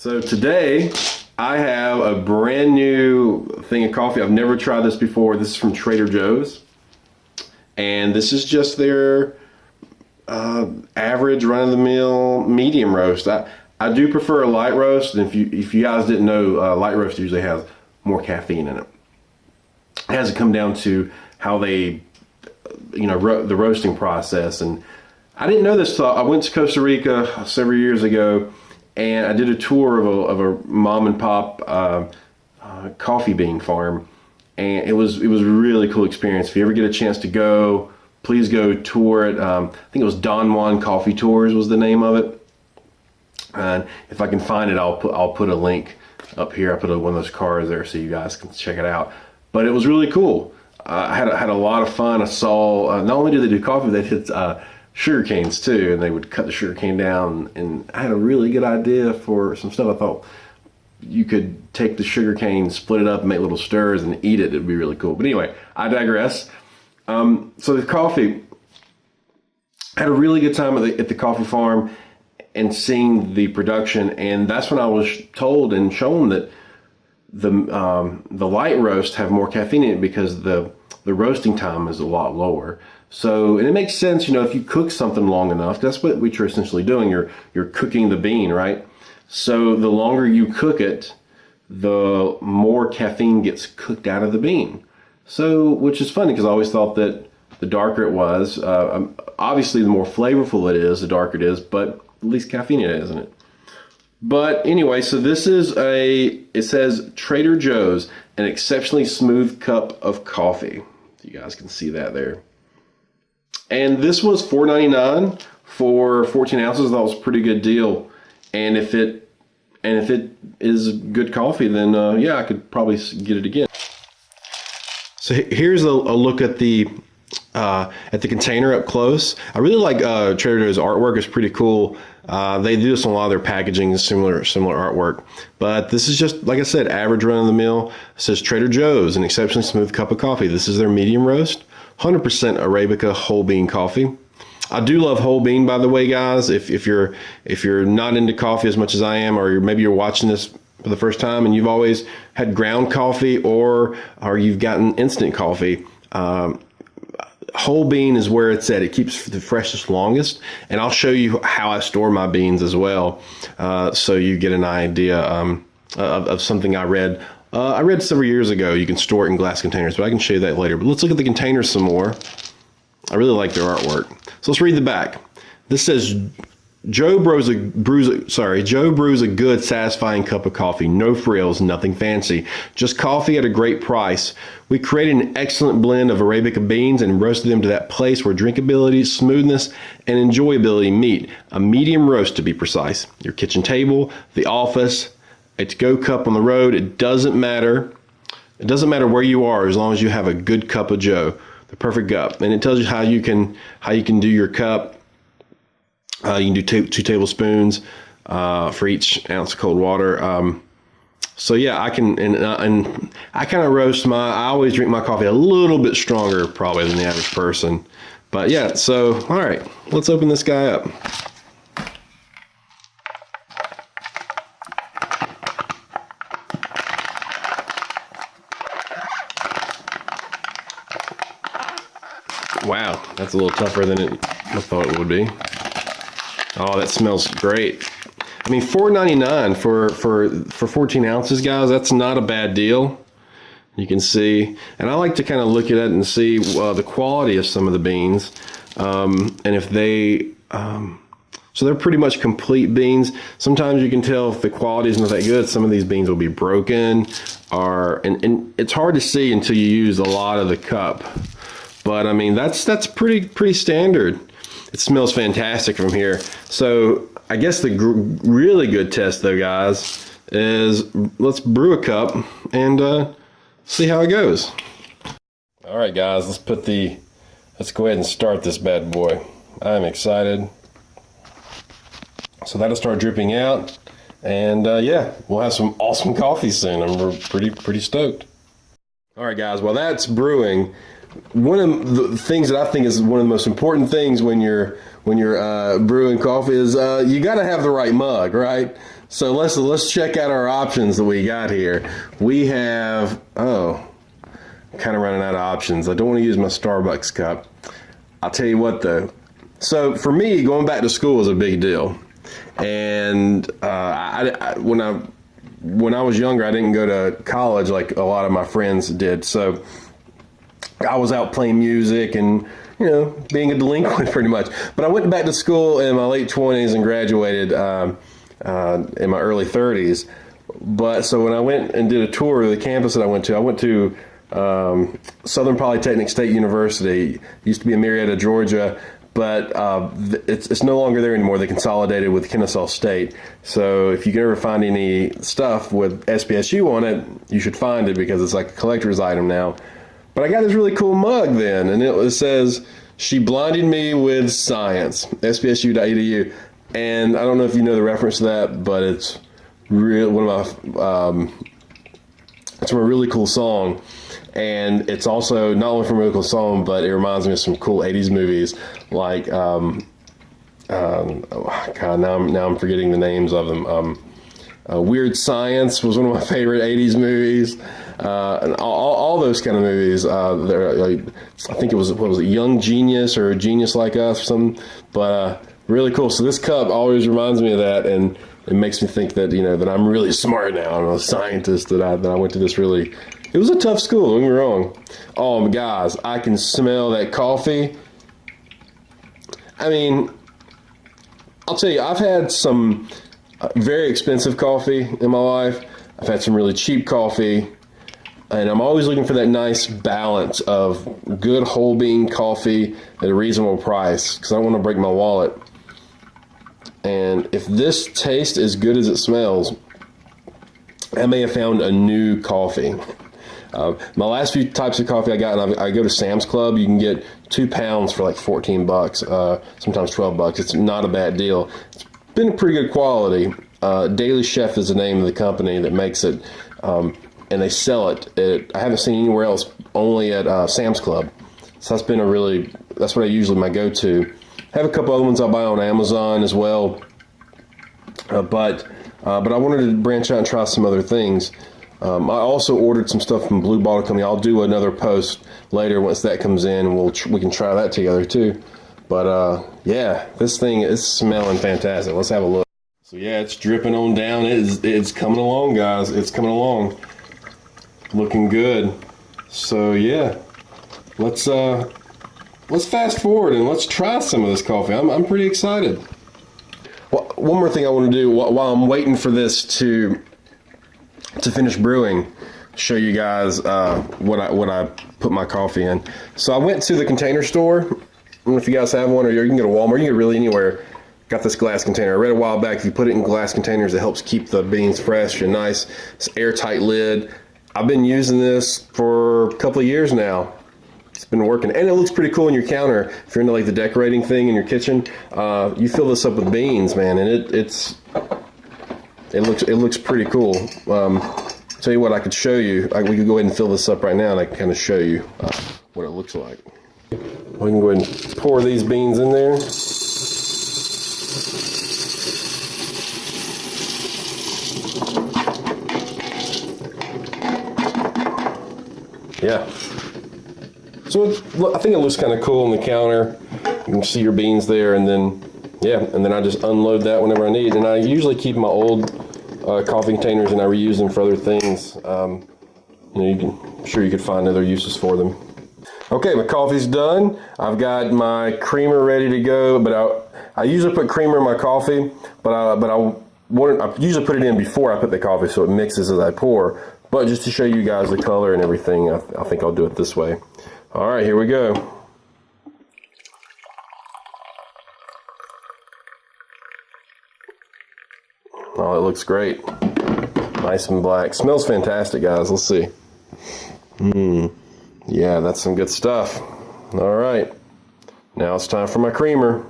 So today I have a brand new thing of coffee. I've never tried this before. This is from Trader Joe's. And this is just their average run-of-the-mill medium roast. I do prefer a light roast, and if you guys didn't know, light roast usually has more caffeine in it. It has to come down to how they, the roasting process. And I didn't know this till I went to Costa Rica several years ago, and I did a tour of a mom and pop coffee bean farm, and it was a really cool experience. If you ever get a chance to go, please go tour it. I think it was Don Juan Coffee Tours was the name of it. And if I can find it, I'll put a link up here. I put one of those cards there so you guys can check it out. But it was really cool. I had a lot of fun. I saw not only did they do coffee, they did sugar canes too, and they would cut the sugar cane down. And I had a really good idea for some stuff. I thought you could take the sugar cane, split it up, and make little stirs and eat it. It'd be really cool. But anyway, I digress. So the coffee, I had a really good time at the coffee farm and seeing the production, and that's when I was told and shown that the light roast have more caffeine in it because the roasting time is a lot lower. So, and it makes sense, if you cook something long enough, that's what you're essentially doing. You're cooking the bean, right? So the longer you cook it, the more caffeine gets cooked out of the bean. So, which is funny because I always thought that the darker it was, obviously the more flavorful it is, the darker it is, but at least caffeine it is, isn't it? But anyway, so this is it says Trader Joe's, an exceptionally smooth cup of coffee. You guys can see that there. And this was $4.99 for 14 ounces. I thought it was a pretty good deal. And if it is good coffee, then yeah, I could probably get it again. So here's a look at the container up close. I really like Trader Joe's artwork. It's pretty cool. They do this on a lot of their packaging, similar artwork. But this is just, like I said, average run of the mill. It says Trader Joe's, an exceptionally smooth cup of coffee. This is their medium roast, 100% Arabica whole bean coffee. I do love whole bean, by the way, guys. If you're not into coffee as much as I am, or maybe you're watching this for the first time and you've always had ground coffee or you've gotten instant coffee, whole bean is where it's at. It keeps the freshest longest, and I'll show you how I store my beans as well, so you get an idea of something I read. I read several years ago. You can store it in glass containers, but I can show you that later. But let's look at the containers some more. I really like their artwork. So let's read the back. This says Joe brews a good, satisfying cup of coffee. No frills, nothing fancy. Just coffee at a great price. We created an excellent blend of Arabica beans and roasted them to that place where drinkability, smoothness, and enjoyability meet. A medium roast, to be precise. Your kitchen table, the office, a to-go cup on the road. It doesn't matter. It doesn't matter where you are as long as you have a good cup of Joe, the perfect cup. And it tells you how you can do your cup. You can do two tablespoons for each ounce of cold water. So yeah, I can, and I kind of roast I always drink my coffee a little bit stronger probably than the average person. But yeah, so all right, let's open this guy up. Wow, that's a little tougher than I thought it would be. Oh, that smells great. I mean, $4.99 for 14 ounces, guys. That's not a bad deal. You can see, and I like to kind of look at it and see the quality of some of the beans, and if they. So they're pretty much complete beans. Sometimes you can tell if the quality isn't that good. Some of these beans will be broken, and it's hard to see until you use a lot of the cup. But I mean, that's pretty standard. It smells fantastic from here. So I guess the really good test though, guys, is let's brew a cup and see how it goes. All right, guys, let's go ahead and start this bad boy. I'm excited. So that'll start dripping out, and yeah, we'll have some awesome coffee soon. I'm pretty stoked. All right, guys. Well, that's brewing. One of the things that I think is one of the most important things when you're brewing coffee is you got to have the right mug, right? So let's check out our options that we got here. We have kind of running out of options. I don't want to use my Starbucks cup. I'll tell you what though. So for me, going back to school is a big deal, and when I was younger, I didn't go to college like a lot of my friends did. So I was out playing music and, being a delinquent pretty much. But I went back to school in my late 20s and graduated in my early 30s. But so when I went and did a tour of the campus that I went to Southern Polytechnic State University. It used to be in Marietta, Georgia. But it's no longer there anymore. They consolidated with Kennesaw State. So if you can ever find any stuff with SPSU on it, you should find it because it's like a collector's item now. But I got this really cool mug then, and it says, "She blinded me with science," spsu.edu. And I don't know if you know the reference to that, but it's real, it's from a really cool song. And it's also not only from a really cool song, but it reminds me of some cool 80s movies like, God, now I'm forgetting the names of them. Weird Science was one of my favorite 80s movies. And all those kind of movies. I think it was, what was it, Young Genius or Genius Like Us or something. But really cool. So this cup always reminds me of that, and it makes me think that, that I'm really smart now. I'm a scientist, that I went to this really... It was a tough school, don't get me wrong. Oh, guys, I can smell that coffee. I mean, I'll tell you, I've had some very expensive coffee in my life. I've had some really cheap coffee. And I'm always looking for that nice balance of good whole bean coffee at a reasonable price, because I don't want to break my wallet. And if this tastes as good as it smells, I may have found a new coffee. My last few types of coffee I got, and I go to Sam's Club. You can get 2 pounds for like $14, sometimes $12. It's not a bad deal. It's been pretty good quality. Daily Chef is the name of the company that makes it, and they sell it. I haven't seen anywhere else, only at Sam's Club. So that's what I usually my go-to. I have a couple other ones I buy on Amazon as well, but I wanted to branch out and try some other things. I also ordered some stuff from Blue Bottle Company. I'll do another post later once that comes in, and we can try that together too. But yeah, this thing is smelling fantastic. Let's have a look. So yeah, it's dripping on down. It's coming along, guys. It's coming along. Looking good. So yeah, let's fast forward and let's try some of this coffee. I'm pretty excited. Well, one more thing I want to do while I'm waiting for this to finish brewing, show you guys what I put my coffee in. So I went to the Container Store. I don't know if you guys have one, or you can go to Walmart. You can get really anywhere. Got this glass container. I read a while back, if you put it in glass containers, it helps keep the beans fresh and nice. It's airtight lid. I've been using this for a couple of years now. It's been working, and it looks pretty cool on your counter. If you're into like the decorating thing in your kitchen, you fill this up with beans, man, and it looks pretty cool. Tell you what, I could show you. We could go ahead and fill this up right now, and I can kind of show you what it looks like. We can go ahead and pour these beans in there. Yeah. So I think it looks kind of cool on the counter. You can see your beans there, and then I just unload that whenever I need. And I usually keep my old coffee containers, and I reuse them for other things. I'm sure you could find other uses for them. Okay, my coffee's done. I've got my creamer ready to go, but I usually put creamer in my coffee, but I usually put it in before I put the coffee so it mixes as I pour. But just to show you guys the color and everything, I think I'll do it this way. All right, here we go. Oh, it looks great. Nice and black. Smells fantastic, guys. Let's see. Yeah, that's some good stuff. All right. Now it's time for my creamer.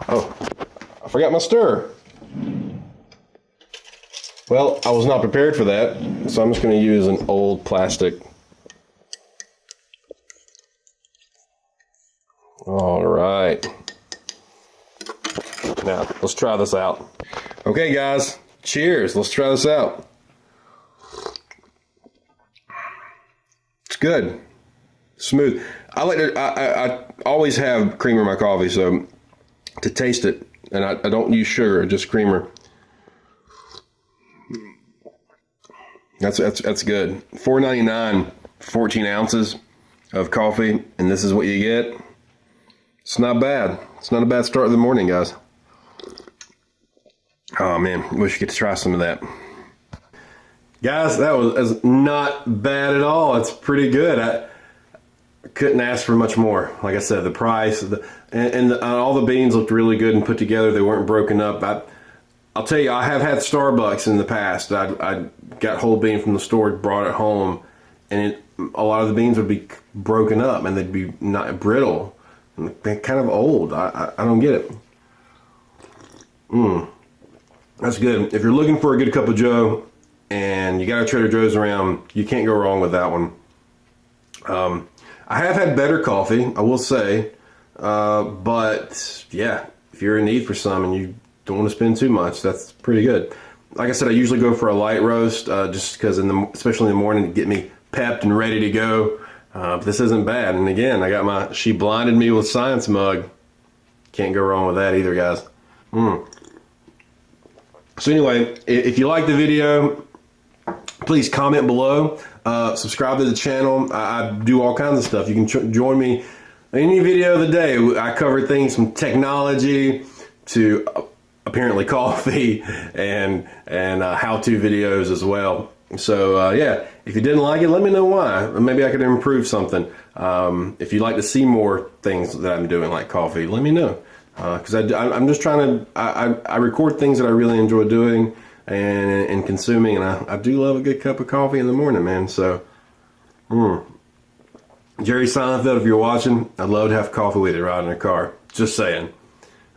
Oh, forgot my stir. Well, I was not prepared for that, so I'm just going to use an old plastic. All right. Now, let's try this out. Okay, guys, cheers. Let's try this out. It's good. Smooth. I always have creamer in my coffee, so to taste it, and I don't use sugar, just creamer. That's good. $4.99, 14 ounces of coffee, and this is what you get. It's not bad. It's not a bad start of the morning, guys. Oh man, wish you could try some of that. Guys, that was not bad at all. It's pretty good. I couldn't ask for much more. Like I said, the price, all the beans looked really good and put together. They weren't broken up. I'll tell you, I have had Starbucks in the past. I got whole bean from the store, brought it home, and a lot of the beans would be broken up and they'd be not brittle. They're kind of old. I don't get it. That's good. If you're looking for a good cup of joe and you got a Trader Joe's around, you can't go wrong with that one. I have had better coffee, I will say, but yeah, if you're in need for some and you don't want to spend too much, that's pretty good. Like I said, I usually go for a light roast, just because especially in the morning, to get me pepped and ready to go. But this isn't bad. And again, I got She Blinded Me with Science mug. Can't go wrong with that either, guys. So anyway, if you like the video, please comment below. Subscribe to the channel. I do all kinds of stuff. You can join me any video of the day. I cover things from technology to apparently coffee and how-to videos as well. So yeah, if you didn't like it, let me know why. Maybe I could improve something. If you'd like to see more things that I'm doing like coffee, let me know. Because I'm just trying to, I record things that I really enjoy doing and consuming, and I do love a good cup of coffee in the morning, man. So, Jerry Seinfeld, if you're watching, I'd love to have coffee with you riding in a car. Just saying.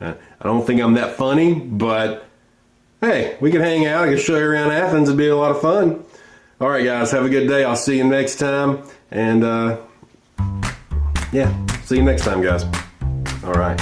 I don't think I'm that funny, but hey, we can hang out. I can show you around Athens. It'd be a lot of fun. All right, guys, have a good day. I'll see you next time. And yeah, see you next time, guys. All right.